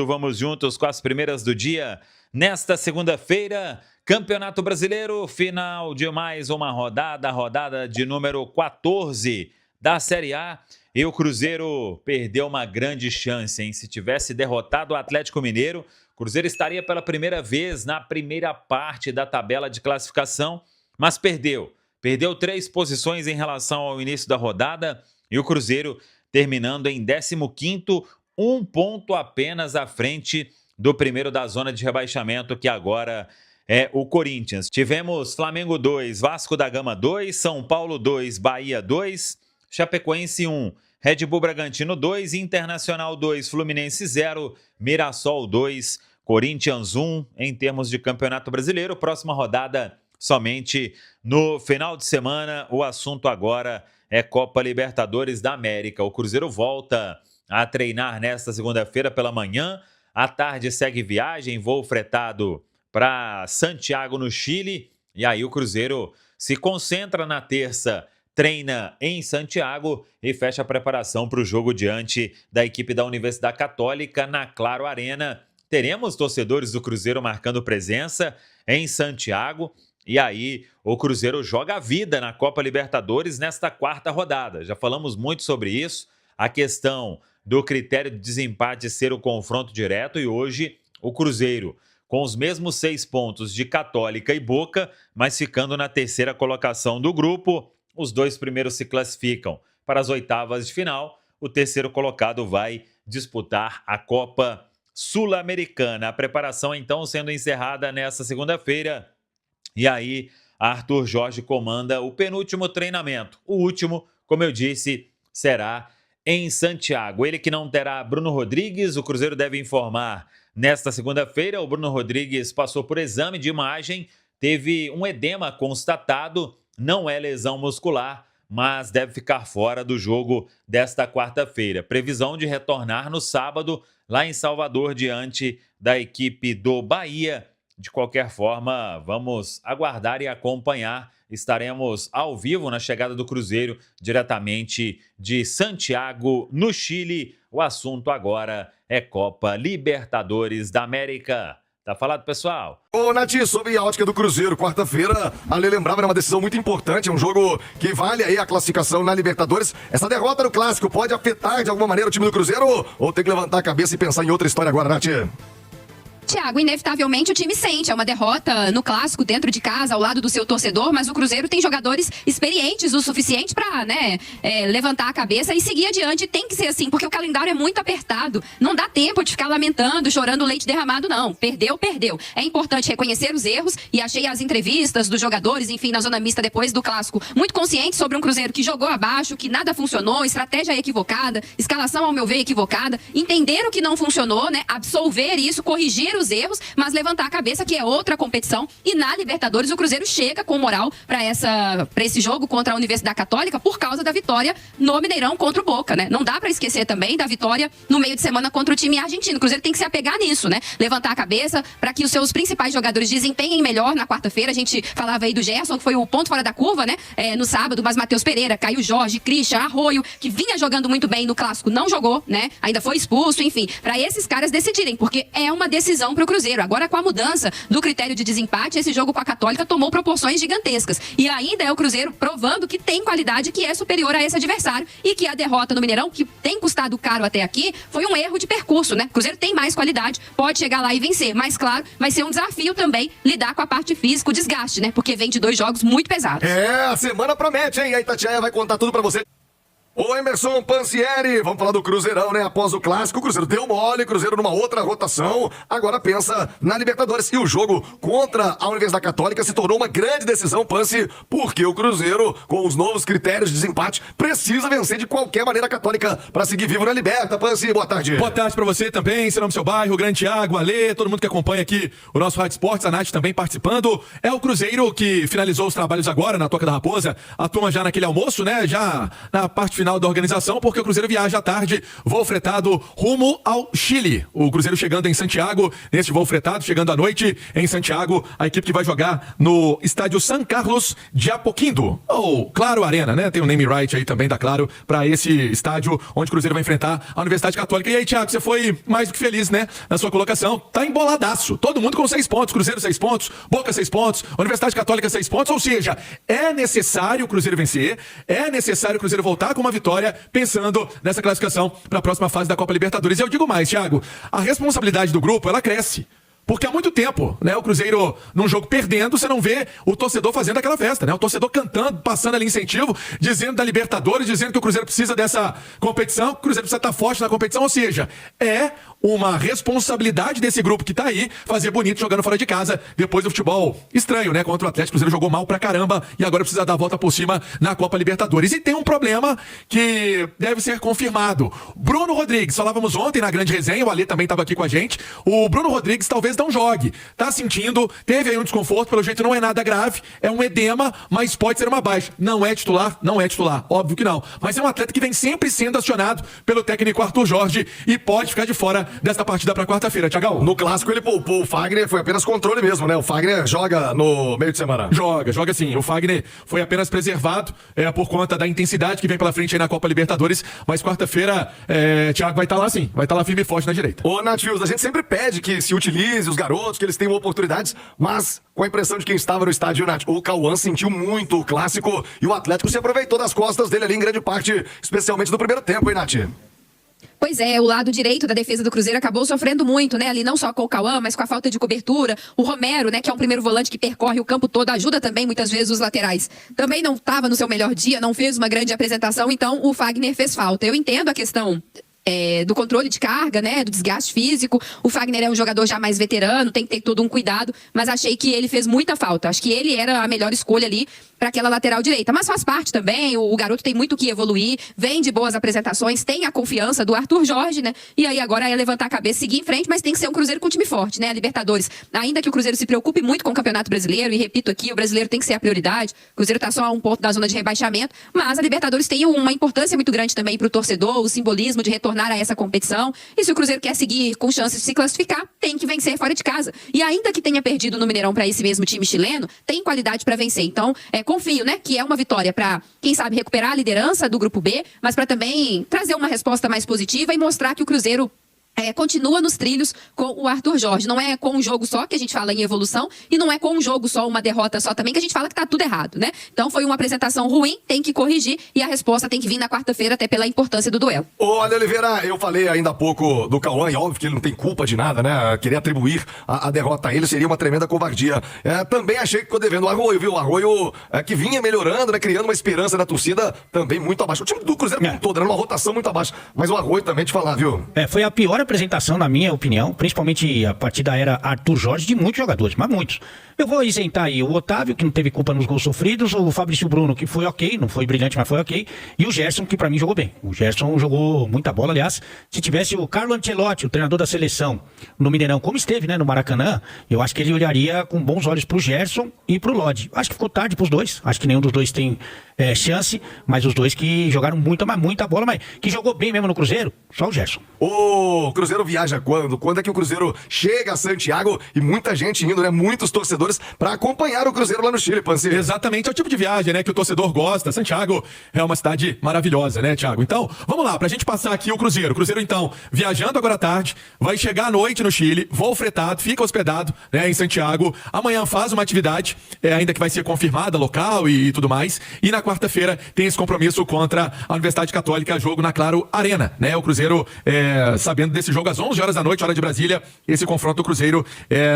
Vamos juntos com as primeiras do dia. Nesta segunda-feira, Campeonato Brasileiro, final de mais uma rodada de número 14 da Série A. E o Cruzeiro perdeu uma grande chance, hein? Se tivesse derrotado o Atlético Mineiro, o Cruzeiro estaria pela primeira vez na primeira parte da tabela de classificação, mas perdeu. Perdeu 3 posições em relação ao início da rodada e o Cruzeiro terminando em 15º, 1 ponto apenas à frente do primeiro da zona de rebaixamento, que agora é o Corinthians. Tivemos Flamengo 2, Vasco da Gama 2, São Paulo 2, Bahia 2, Chapecoense 1, Red Bull Bragantino 2, Internacional 2, Fluminense 0, Mirassol 2, Corinthians 1 em termos de Campeonato Brasileiro. Próxima rodada somente no final de semana. O assunto agora é Copa Libertadores da América. O Cruzeiro volta a treinar nesta segunda-feira pela manhã. À tarde segue viagem, voo fretado para Santiago, no Chile. E aí o Cruzeiro se concentra na terça, treina em Santiago e fecha a preparação para o jogo diante da equipe da Universidade Católica na Claro Arena. Teremos torcedores do Cruzeiro marcando presença em Santiago. E aí o Cruzeiro joga a vida na Copa Libertadores nesta quarta rodada. Já falamos muito sobre isso. A questão do critério de desempate ser o confronto direto, e hoje o Cruzeiro com os mesmos 6 pontos de Católica e Boca, mas ficando na terceira colocação do grupo. Os 2 primeiros se classificam para as oitavas de final. O terceiro colocado vai disputar a Copa Sul-Americana. A preparação então sendo encerrada nesta segunda-feira. E aí Arthur Jorge comanda o penúltimo treinamento. O último, como eu disse, será em Santiago. Ele que não terá Bruno Rodrigues. O Cruzeiro deve informar nesta segunda-feira. O Bruno Rodrigues passou por exame de imagem, teve um edema constatado, não é lesão muscular, mas deve ficar fora do jogo desta quarta-feira. Previsão de retornar no sábado, lá em Salvador, diante da equipe do Bahia. De qualquer forma, vamos aguardar e acompanhar. Estaremos ao vivo na chegada do Cruzeiro, diretamente de Santiago, no Chile. O assunto agora é Copa Libertadores da América. Tá falado, pessoal? Ô, Nath, sobre a ótica do Cruzeiro, quarta-feira, ali lembrava, era uma decisão muito importante, é um jogo que vale aí a classificação na Libertadores. Essa derrota no Clássico pode afetar de alguma maneira o time do Cruzeiro ou tem que levantar a cabeça e pensar em outra história agora, Nath? Tiago, inevitavelmente o time sente, é uma derrota no Clássico, dentro de casa, ao lado do seu torcedor, mas o Cruzeiro tem jogadores experientes o suficiente para levantar a cabeça e seguir adiante. Tem que ser assim, porque o calendário é muito apertado, não dá tempo de ficar lamentando, chorando leite derramado, não. Perdeu. É importante reconhecer os erros, e achei as entrevistas dos jogadores, enfim, na zona mista depois do Clássico, muito conscientes sobre um Cruzeiro que jogou abaixo, que nada funcionou, estratégia equivocada, escalação, ao meu ver, equivocada, entender o que não funcionou, né, absolver isso, corrigir os erros, mas levantar a cabeça, que é outra competição. E na Libertadores o Cruzeiro chega com moral para esse jogo contra a Universidade Católica por causa da vitória no Mineirão contra o Boca, né? Não dá para esquecer também da vitória no meio de semana contra o time argentino. O Cruzeiro tem que se apegar nisso, né? Levantar a cabeça para que os seus principais jogadores desempenhem melhor na quarta-feira. A gente falava aí do Gerson, que foi o ponto fora da curva, né? No sábado, mas Matheus Pereira, Caio Jorge, Christian, Arroio, que vinha jogando muito bem no Clássico, não jogou, né? Ainda foi expulso, enfim, para esses caras decidirem, porque é uma decisão para o Cruzeiro. Agora, com a mudança do critério de desempate, esse jogo com a Católica tomou proporções gigantescas. E ainda é o Cruzeiro provando que tem qualidade, que é superior a esse adversário, e que a derrota no Mineirão, que tem custado caro até aqui, foi um erro de percurso, né? O Cruzeiro tem mais qualidade, pode chegar lá e vencer, mas claro, vai ser um desafio também lidar com a parte física, o desgaste, né? Porque vem de 2 jogos muito pesados. A semana promete, hein? A Itatiaia vai contar tudo pra você. Ô, Emerson Pansieri, vamos falar do Cruzeirão, né? Após o Clássico, o Cruzeiro deu mole, Cruzeiro numa outra rotação, agora pensa na Libertadores. E o jogo contra a Universidade Católica se tornou uma grande decisão, Pansi, porque o Cruzeiro, com os novos critérios de desempate, precisa vencer de qualquer maneira a Católica para seguir vivo na Liberta. Pansi, boa tarde. Boa tarde pra você também, seu nome, seu bairro, Grande Thiago, Alê, todo mundo que acompanha aqui o nosso Rádio Esportes, a Nath também participando. É o Cruzeiro que finalizou os trabalhos agora na Toca da Raposa, a turma já naquele almoço, né? Já na parte final final da organização, porque o Cruzeiro viaja à tarde, voo fretado rumo ao Chile. O Cruzeiro chegando em Santiago, neste voo fretado, chegando à noite em Santiago, a equipe que vai jogar no estádio San Carlos de Apoquindo, ou Claro Arena, né? Tem o name right aí também da Claro, para esse estádio onde o Cruzeiro vai enfrentar a Universidade Católica. E aí, Thiago, você foi mais do que feliz, né? Na sua colocação, tá emboladaço. Todo mundo com 6 pontos, Cruzeiro 6 pontos, Boca 6 pontos, Universidade Católica 6 pontos, ou seja, é necessário o Cruzeiro vencer, é necessário o Cruzeiro voltar com uma vitória, pensando nessa classificação para a próxima fase da Copa Libertadores. E eu digo mais, Thiago, a responsabilidade do grupo, ela cresce. Porque há muito tempo, né, o Cruzeiro, num jogo perdendo, você não vê o torcedor fazendo aquela festa, né? O torcedor cantando, passando ali incentivo, dizendo da Libertadores, dizendo que o Cruzeiro precisa dessa competição, que o Cruzeiro precisa estar forte na competição. Ou seja, é uma responsabilidade desse grupo que tá aí, fazer bonito jogando fora de casa, depois do futebol estranho, né? Contra o Atlético, o Cruzeiro jogou mal pra caramba e agora precisa dar a volta por cima na Copa Libertadores. E tem um problema que deve ser confirmado. Bruno Rodrigues, falávamos ontem na grande resenha, o Alê também estava aqui com a gente. O Bruno Rodrigues talvez não jogue. Tá sentindo, teve aí um desconforto, pelo jeito não é nada grave, é um edema, mas pode ser uma baixa. Não é titular? Não é titular, óbvio que não. Mas é um atleta que vem sempre sendo acionado pelo técnico Arthur Jorge e pode ficar de fora desta partida para quarta-feira, Thiagão. No clássico ele poupou o Fagner, foi apenas controle mesmo, né? O Fagner joga no meio de semana. Joga sim. O Fagner foi apenas preservado por conta da intensidade que vem pela frente aí na Copa Libertadores, mas quarta-feira, Thiago vai estar lá sim, vai estar lá firme e forte na direita. Ô, Natius, a gente sempre pede que se utilize os garotos, que eles tenham oportunidades, mas com a impressão de quem estava no estádio, Nath, o Cauã sentiu muito o clássico e o Atlético se aproveitou das costas dele ali em grande parte, especialmente no primeiro tempo, hein, Nath? Pois é, o lado direito da defesa do Cruzeiro acabou sofrendo muito, né? Ali não só com o Cauã, mas com a falta de cobertura. O Romero, né, que é um primeiro volante que percorre o campo todo, ajuda também muitas vezes os laterais. Também não estava no seu melhor dia, não fez uma grande apresentação, então o Fagner fez falta. Eu entendo a questão do controle de carga, né, do desgaste físico. O Fagner é um jogador já mais veterano, tem que ter todo um cuidado, mas achei que ele fez muita falta. Acho que ele era a melhor escolha ali para aquela lateral direita. Mas faz parte também, o garoto tem muito que evoluir, vem de boas apresentações, tem a confiança do Arthur Jorge, né? E aí agora é levantar a cabeça, seguir em frente, mas tem que ser um Cruzeiro com time forte, né? A Libertadores, ainda que o Cruzeiro se preocupe muito com o Campeonato Brasileiro, e repito aqui, o brasileiro tem que ser a prioridade, o Cruzeiro tá só a um ponto da zona de rebaixamento, mas a Libertadores tem uma importância muito grande também para o torcedor, o simbolismo de retornar a essa competição, e se o Cruzeiro quer seguir com chances de se classificar, tem que vencer fora de casa. E ainda que tenha perdido no Mineirão para esse mesmo time chileno, tem qualidade para vencer. Então, confio, né, que é uma vitória para, quem sabe, recuperar a liderança do Grupo B, mas para também trazer uma resposta mais positiva e mostrar que o Cruzeiro continua nos trilhos com o Arthur Jorge. Não é com um jogo só que a gente fala em evolução e não é com um jogo só, uma derrota só também que a gente fala que tá tudo errado, né? Então foi uma apresentação ruim, tem que corrigir e a resposta tem que vir na quarta-feira, até pela importância do duelo. Olha, Oliveira, eu falei ainda há pouco do Cauã, e óbvio que ele não tem culpa de nada, né? Querer atribuir a derrota a ele seria uma tremenda covardia. Também achei que ficou devendo o Arroio, viu? O Arroio que vinha melhorando, né? Criando uma esperança na torcida, também muito abaixo. O time do Cruzeiro como todo, era uma rotação muito abaixo. Mas o Arroio também te falar, viu? Foi a pior apresentação, na minha opinião, principalmente a partir da era Arthur Jorge, de muitos jogadores, mas muitos. Eu vou isentar aí o Otávio, que não teve culpa nos gols sofridos, o Fabrício Bruno, que foi ok, não foi brilhante, mas foi ok, e o Gerson, que pra mim jogou bem. O Gerson jogou muita bola, aliás, se tivesse o Carlo Ancelotti, o treinador da seleção, no Mineirão, como esteve, né, no Maracanã, eu acho que ele olharia com bons olhos pro Gerson e pro Lodi. Acho que ficou tarde pros dois, acho que nenhum dos dois tem chance, mas os dois que jogaram muita bola, mas que jogou bem mesmo no Cruzeiro, só o Gerson. O Cruzeiro viaja quando? Quando é que o Cruzeiro chega a Santiago e muita gente indo, né? Muitos torcedores para acompanhar o Cruzeiro lá no Chile, Panci. Exatamente, é o tipo de viagem, né, que o torcedor gosta. Santiago é uma cidade maravilhosa, né, Thiago? Então, vamos lá, pra gente passar aqui o Cruzeiro. O Cruzeiro, então, viajando agora à tarde, vai chegar à noite no Chile, voo fretado, fica hospedado, né, em Santiago. Amanhã faz uma atividade, ainda que vai ser confirmada, local e tudo mais. E na quarta-feira tem esse compromisso contra a Universidade Católica, jogo na Claro Arena, né? O Cruzeiro, sabendo desse jogo às 11 horas da noite, hora de Brasília, esse confronto do Cruzeiro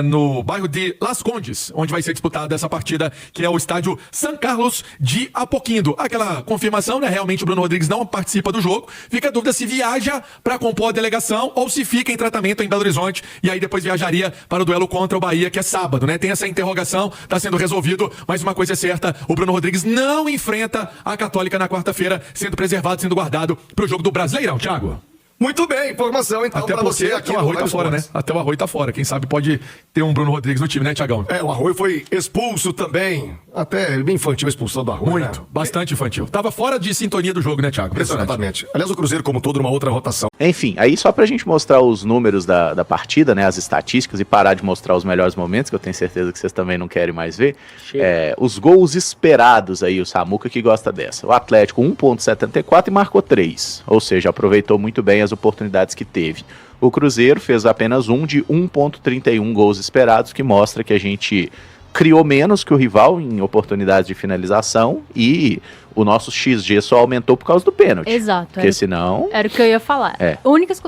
no bairro de Las Condes, onde vai ser disputada essa partida, que é o estádio San Carlos de Apoquindo. Aquela confirmação, né? Realmente o Bruno Rodrigues não participa do jogo. Fica a dúvida se viaja para compor a delegação ou se fica em tratamento em Belo Horizonte e aí depois viajaria para o duelo contra o Bahia, que é sábado, né? Tem essa interrogação, tá sendo resolvido, mas uma coisa é certa, o Bruno Rodrigues não enfrenta a Católica na quarta-feira, sendo preservado, sendo guardado para o jogo do Brasileirão, Thiago. Muito bem, informação então Até pra porque você aqui. o Arroio tá Rádio fora, né? Esportes. Até o Arroio tá fora. Quem sabe pode ter um Bruno Rodrigues no time, né, Tiagão? O Arroio foi expulso também. Até bem infantil a expulsão do Arroio, Muito, né? bastante infantil. Tava fora de sintonia do jogo, né, Thiago? Impressionante. Exatamente. Aliás, o Cruzeiro, como todo, numa outra rotação. Enfim, aí só pra gente mostrar os números da partida, né, as estatísticas, e parar de mostrar os melhores momentos, que eu tenho certeza que vocês também não querem mais ver, os gols esperados aí, o Samuca que gosta dessa. O Atlético 1,74 e marcou 3, ou seja, aproveitou muito bem as oportunidades que teve. O Cruzeiro fez apenas de 1,31 gols esperados, que mostra que a gente criou menos que o rival em oportunidades de finalização e o nosso XG só aumentou por causa do pênalti. Exato. Porque senão... Era o que eu ia falar. É.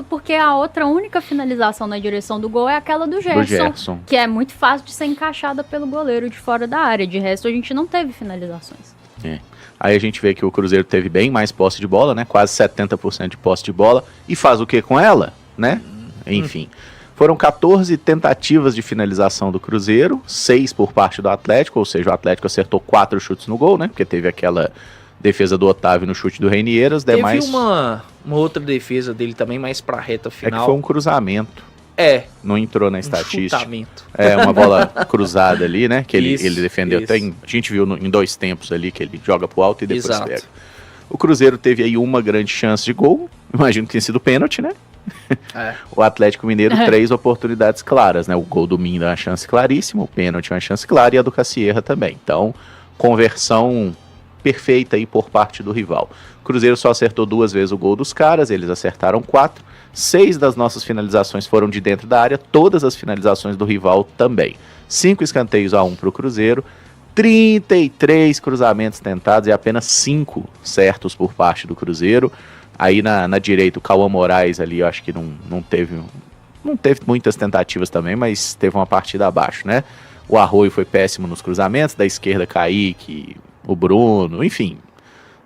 Porque a única finalização na direção do gol é aquela do Gerson, que é muito fácil de ser encaixada pelo goleiro de fora da área. De resto, a gente não teve finalizações. É. Aí a gente vê que o Cruzeiro teve bem mais posse de bola, né? Quase 70% de posse de bola. E faz o que com ela, né? Enfim. Foram 14 tentativas de finalização do Cruzeiro, 6 por parte do Atlético, ou seja, o Atlético acertou 4 chutes no gol, né? Porque teve aquela defesa do Otávio no chute do Reinieiras, demais... Teve uma outra defesa dele também, mais pra reta É final. que foi um cruzamento. Não entrou na estatística. Chutamento. É, uma bola cruzada ali, né? Que ele defendeu. isso. Até a gente viu em 2 tempos ali, que ele joga pro alto e depois Exato. pega. O Cruzeiro teve aí uma grande chance de gol. Imagino que tenha sido pênalti, né? O Atlético Mineiro, 3 oportunidades claras, né? O gol do Minda é uma chance claríssima, o pênalti é uma chance clara e a do Cassierra também. Então, conversão perfeita aí por parte do rival. O Cruzeiro só acertou 2 vezes o gol dos caras, eles acertaram 4. 6 das nossas finalizações foram de dentro da área, todas as finalizações do rival também. 5 escanteios a 1 para o Cruzeiro, 33 cruzamentos tentados e apenas 5 certos por parte do Cruzeiro. Aí na direita o Cauã Moraes ali, eu acho que não teve muitas tentativas também, mas teve uma partida abaixo, né? O Arroio foi péssimo nos cruzamentos, da esquerda Kaique, o Bruno, enfim.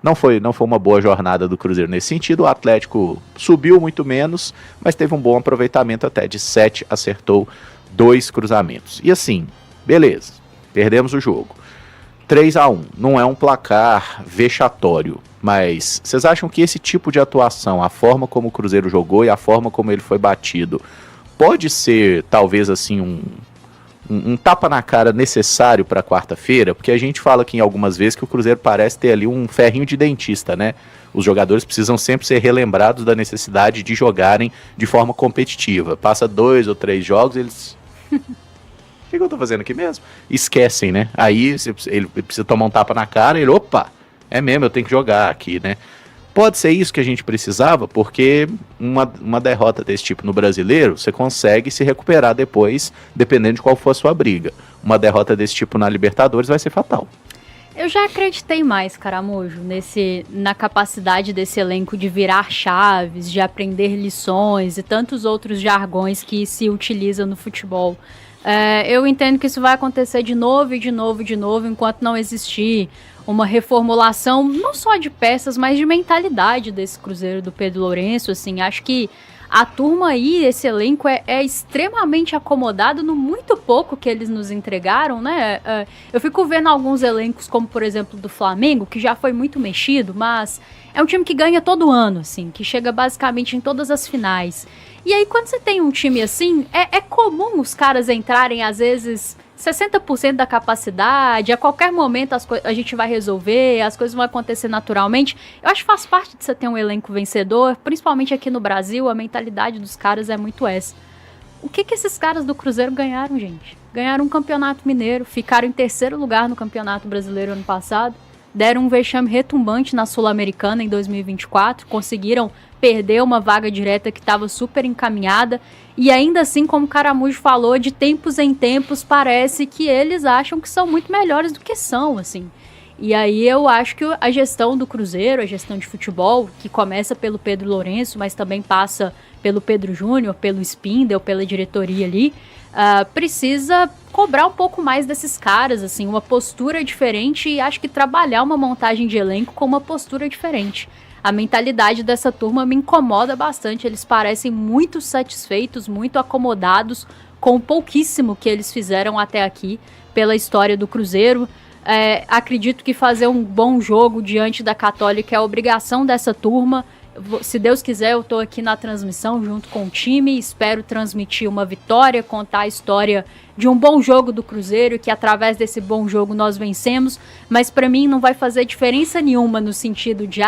Não foi uma boa jornada do Cruzeiro nesse sentido. O Atlético subiu muito menos, mas teve um bom aproveitamento até. De 7, acertou 2 cruzamentos. E assim, beleza, perdemos o jogo. 3-1, não é um placar vexatório, mas vocês acham que esse tipo de atuação, a forma como o Cruzeiro jogou e a forma como ele foi batido, pode ser talvez assim um tapa na cara necessário para quarta-feira? Porque a gente fala aqui algumas vezes que o Cruzeiro parece ter ali um ferrinho de dentista, né? Os jogadores precisam sempre ser relembrados da necessidade de jogarem de forma competitiva. Passa 2 ou 3 jogos, eles... O que eu tô fazendo aqui mesmo? Esquecem, né? Aí ele precisa tomar um tapa na cara e ele, opa, é mesmo, eu tenho que jogar aqui, né? Pode ser isso que a gente precisava, porque uma derrota desse tipo no Brasileiro, você consegue se recuperar depois, dependendo de qual for a sua briga. Uma derrota desse tipo na Libertadores vai ser fatal. Eu já acreditei mais, Caramujo, na capacidade desse elenco de virar chaves, de aprender lições e tantos outros jargões que se utilizam no futebol. Eu entendo que isso vai acontecer de novo, enquanto não existir uma reformulação, não só de peças, mas de mentalidade desse Cruzeiro do Pedro Lourenço, assim. Acho que a turma aí, esse elenco, é extremamente acomodado no muito pouco que eles nos entregaram, né? Eu fico vendo alguns elencos, como por exemplo do Flamengo, que já foi muito mexido, mas é um time que ganha todo ano, assim, que chega basicamente em todas as finais. E aí, quando você tem um time assim, é comum os caras entrarem, às vezes, 60% da capacidade, a qualquer momento a gente vai resolver, as coisas vão acontecer naturalmente. Eu acho que faz parte de você ter um elenco vencedor, principalmente aqui no Brasil, a mentalidade dos caras é muito essa. O que esses caras do Cruzeiro ganharam, gente? Ganharam um campeonato mineiro, ficaram em 3º lugar no campeonato brasileiro ano passado, deram um vexame retumbante na Sul-Americana em 2024, conseguiram perder uma vaga direta que estava super encaminhada, e ainda assim, como o Caramujo falou, de tempos em tempos parece que eles acham que são muito melhores do que são, assim. E aí eu acho que a gestão do Cruzeiro, a gestão de futebol, que começa pelo Pedro Lourenço, mas também passa pelo Pedro Júnior, pelo Spindel, pela diretoria ali, precisa cobrar um pouco mais desses caras, assim, uma postura diferente, e acho que trabalhar uma montagem de elenco com uma postura diferente. A mentalidade dessa turma me incomoda bastante, eles parecem muito satisfeitos, muito acomodados com o pouquíssimo que eles fizeram até aqui pela história do Cruzeiro. Acredito que fazer um bom jogo diante da Católica é a obrigação dessa turma. se Deus quiser, eu tô aqui na transmissão junto com o time, espero transmitir uma vitória, contar a história de um bom jogo do Cruzeiro, que através desse bom jogo nós vencemos, mas para mim não vai fazer diferença nenhuma no sentido de,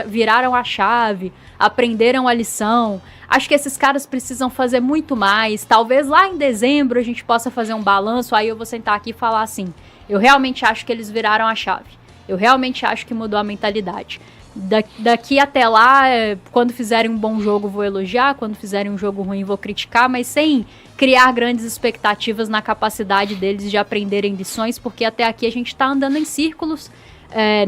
viraram a chave, aprenderam a lição. Acho que esses caras precisam fazer muito mais, talvez lá em dezembro a gente possa fazer um balanço, aí eu vou sentar aqui e falar assim, eu realmente acho que eles viraram a chave, eu realmente acho que mudou a mentalidade. Daqui até lá, quando fizerem um bom jogo vou elogiar, quando fizerem um jogo ruim vou criticar, mas sem criar grandes expectativas na capacidade deles de aprenderem lições, porque até aqui a gente tá andando em círculos.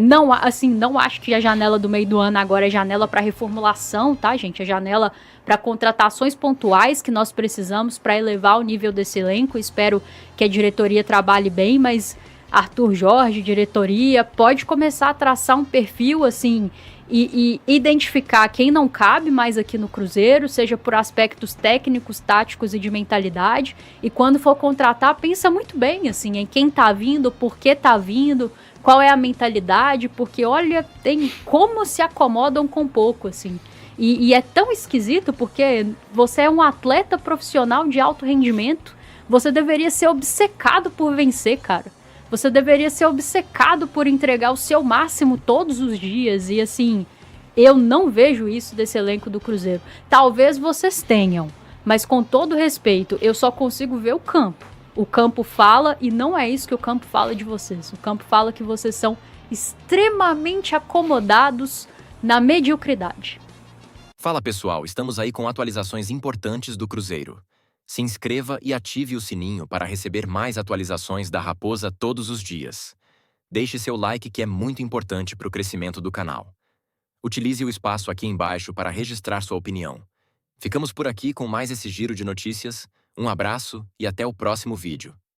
Não acho que a janela do meio do ano agora é janela para reformulação, tá, gente? É janela para contratações pontuais que nós precisamos para elevar o nível desse elenco. Espero que a diretoria trabalhe bem, mas Arthur Jorge, diretoria, pode começar a traçar um perfil, assim, e identificar quem não cabe mais aqui no Cruzeiro, seja por aspectos técnicos, táticos e de mentalidade, e quando for contratar, pensa muito bem, assim, em quem tá vindo, por que tá vindo, qual é a mentalidade, porque, olha, tem como se acomodam com pouco, assim. E é tão esquisito, porque você é um atleta profissional de alto rendimento, você deveria ser obcecado por vencer, cara. Você deveria ser obcecado por entregar o seu máximo todos os dias. E assim, eu não vejo isso desse elenco do Cruzeiro. Talvez vocês tenham, mas com todo respeito, eu só consigo ver o campo. O campo fala e não é isso que o campo fala de vocês. O campo fala que vocês são extremamente acomodados na mediocridade. Fala pessoal, estamos aí com atualizações importantes do Cruzeiro. Se inscreva e ative o sininho para receber mais atualizações da Raposa todos os dias. Deixe seu like que é muito importante para o crescimento do canal. Utilize o espaço aqui embaixo para registrar sua opinião. Ficamos por aqui com mais esse giro de notícias. Um abraço e até o próximo vídeo.